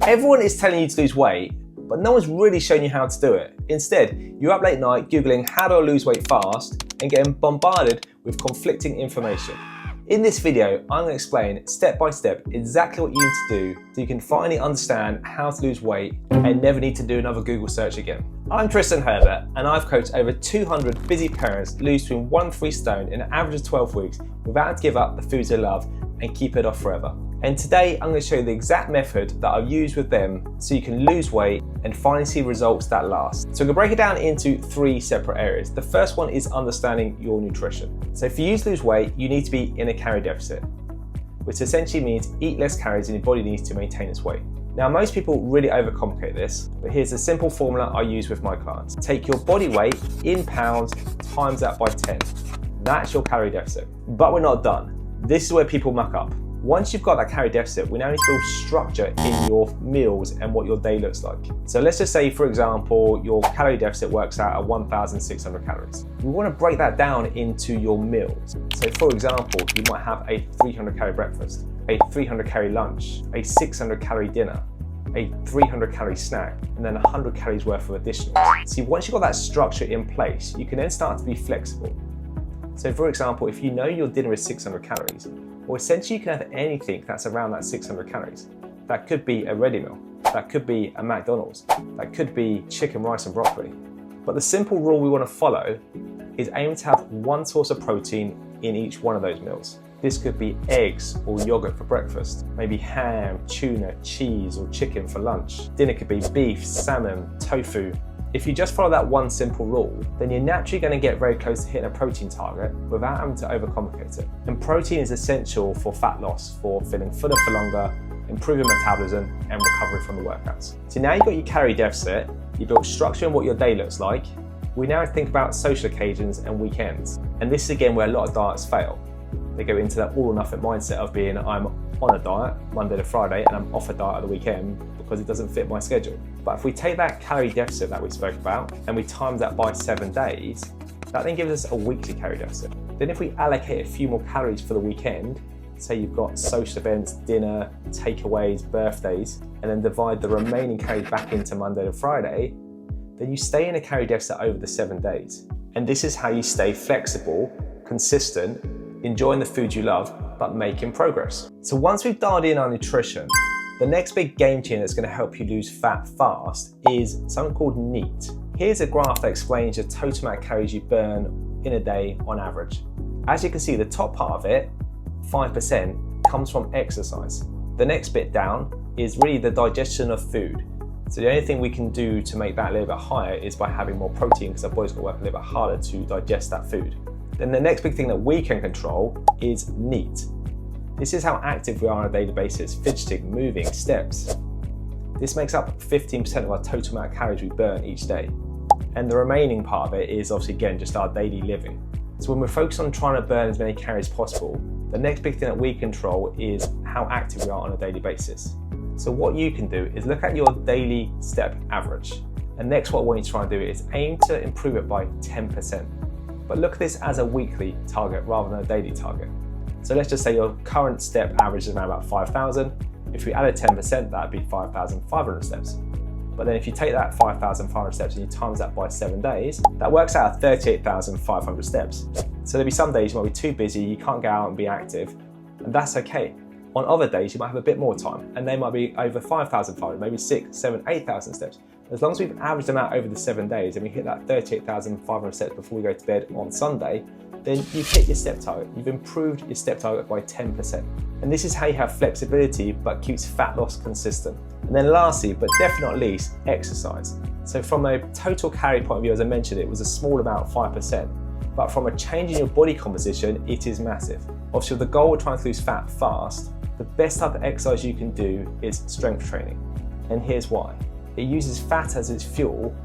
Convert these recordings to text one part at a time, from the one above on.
Everyone is telling you to lose weight, but no one's really showing you how to do it. Instead, you're up late night Googling how do I lose weight fast and getting bombarded with conflicting information. In this video, I'm going to explain step by step exactly what you need to do so you can finally understand how to lose weight and never need to do another Google search again. I'm Tristan Herbert and I've coached over 200 busy parents lose between 1 and 3 stone in an average of 12 weeks without having to give up the foods they love and keep it off forever. And today I'm going to show you the exact method that I've used with them so you can lose weight and finally see results that last. So I'm going to break it down into 3 separate areas. The first one is understanding your nutrition. So if you lose weight, you need to be in a calorie deficit, which essentially means eat less calories than your body needs to maintain its weight. Now most people really overcomplicate this, but here's a simple formula I use with my clients. Take your body weight in pounds times that by 10. That's your calorie deficit. But we're not done. This is where people muck up. Once you've got that calorie deficit, we now need to build structure in your meals and what your day looks like. So let's just say, for example, your calorie deficit works out at 1,600 calories. We want to break that down into your meals. So for example, you might have a 300 calorie breakfast, a 300 calorie lunch, a 600 calorie dinner, a 300 calorie snack, and then 100 calories worth of additional. See, once you've got that structure in place, you can then start to be flexible. So for example, if you know your dinner is 600 calories, well, essentially you can have anything that's around that 600 calories. That could be a ready meal, that could be a McDonald's, that could be chicken, rice and broccoli. But the simple rule we want to follow is aim to have one source of protein in each one of those meals. This could be eggs or yogurt for breakfast, maybe ham, tuna, cheese or chicken for lunch. Dinner could be beef, salmon, tofu. If you just follow that one simple rule, then you're naturally going to get very close to hitting a protein target without having to overcomplicate it. And protein is essential for fat loss, for feeling fuller for longer, improving metabolism and recovery from the workouts. So now you've got your calorie deficit, you've built structure in what your day looks like. We now think about social occasions and weekends. And this is again where a lot of diets fail. They go into that all or nothing mindset of being I'm on a diet Monday to Friday and I'm off a diet at the weekend because it doesn't fit my schedule. But if we take that calorie deficit that we spoke about and we times that by 7 days, that then gives us a weekly calorie deficit. Then if we allocate a few more calories for the weekend, say you've got social events, dinner, takeaways, birthdays, and then divide the remaining calories back into Monday to Friday, then you stay in a calorie deficit over the 7 days. And this is how you stay flexible, consistent, enjoying the food you love, but making progress. So once we've dialed in our nutrition, the next big game changer that's going to help you lose fat fast is something called NEAT. Here's a graph that explains the total amount of calories you burn in a day on average. As you can see, the top part of it, 5%, comes from exercise. The next bit down is really the digestion of food. So the only thing we can do to make that a little bit higher is by having more protein because our body's got to work a little bit harder to digest that food. Then the next big thing that we can control is NEAT. This is how active we are on a daily basis, fidgeting, moving, steps. This makes up 15% of our total amount of calories we burn each day. And the remaining part of it is obviously again just our daily living. So when we're focused on trying to burn as many calories as possible, the next big thing that we control is how active we are on a daily basis. So what you can do is look at your daily step average. And next what I want you to try and do is aim to improve it by 10%. But look at this as a weekly target rather than a daily target. So let's just say your current step average is around about 5,000. If we added 10%, that'd be 5,500 steps. But then if you take that 5,500 steps and you times that by 7 days, that works out at 38,500 steps. So there'll be some days you might be too busy, you can't go out and be active, and that's okay. On other days, you might have a bit more time, and they might be over 5,500, maybe 6, 7, 8,000 steps. As long as we've averaged them out over the 7 days and we hit that 38,500 steps before we go to bed on Sunday, then you've hit your step target. You've improved your step target by 10%. And this is how you have flexibility but keeps fat loss consistent. And then lastly, but definitely not least, exercise. So from a total calorie point of view, as I mentioned, it was a small amount, 5%. But from a change in your body composition, it is massive. Obviously, with the goal of trying to lose fat fast, the best type of exercise you can do is strength training. And here's why. It uses fat as its fuel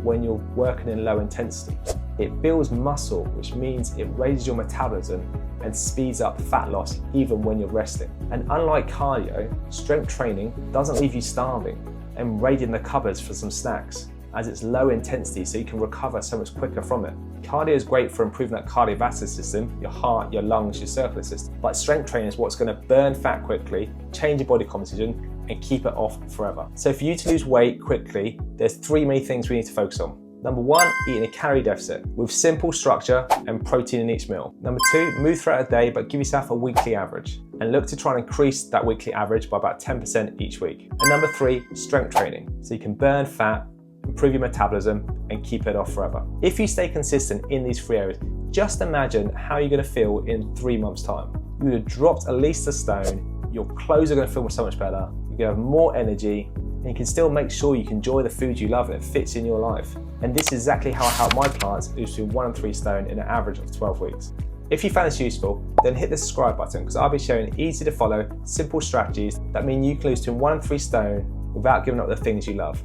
when you're working in low intensity. It builds muscle, which means it raises your metabolism and speeds up fat loss even when you're resting. And unlike cardio, strength training doesn't leave you starving and raiding the cupboards for some snacks, as it's low intensity so you can recover so much quicker from it. Cardio is great for improving that cardiovascular system, your heart, your lungs, your circulatory system. But strength training is what's going to burn fat quickly, change your body composition, and keep it off forever. So for you to lose weight quickly, there's 3 main things we need to focus on. Number 1, eating a calorie deficit with simple structure and protein in each meal. Number 2, move throughout a day, but give yourself a weekly average and look to try and increase that weekly average by about 10% each week. And number 3, strength training, so you can burn fat, improve your metabolism, and keep it off forever. If you stay consistent in these 3 areas, just imagine how you're gonna feel in 3 months' time. You would have dropped at least a stone, your clothes are gonna feel so much better, you're gonna have more energy, and you can still make sure you can enjoy the food you love and it fits in your life. And this is exactly how I help my clients lose between 1 and 3 stone in an average of 12 weeks. If you found this useful, then hit the subscribe button because I'll be sharing easy to follow, simple strategies that mean you can lose between 1 and 3 stone without giving up the things you love.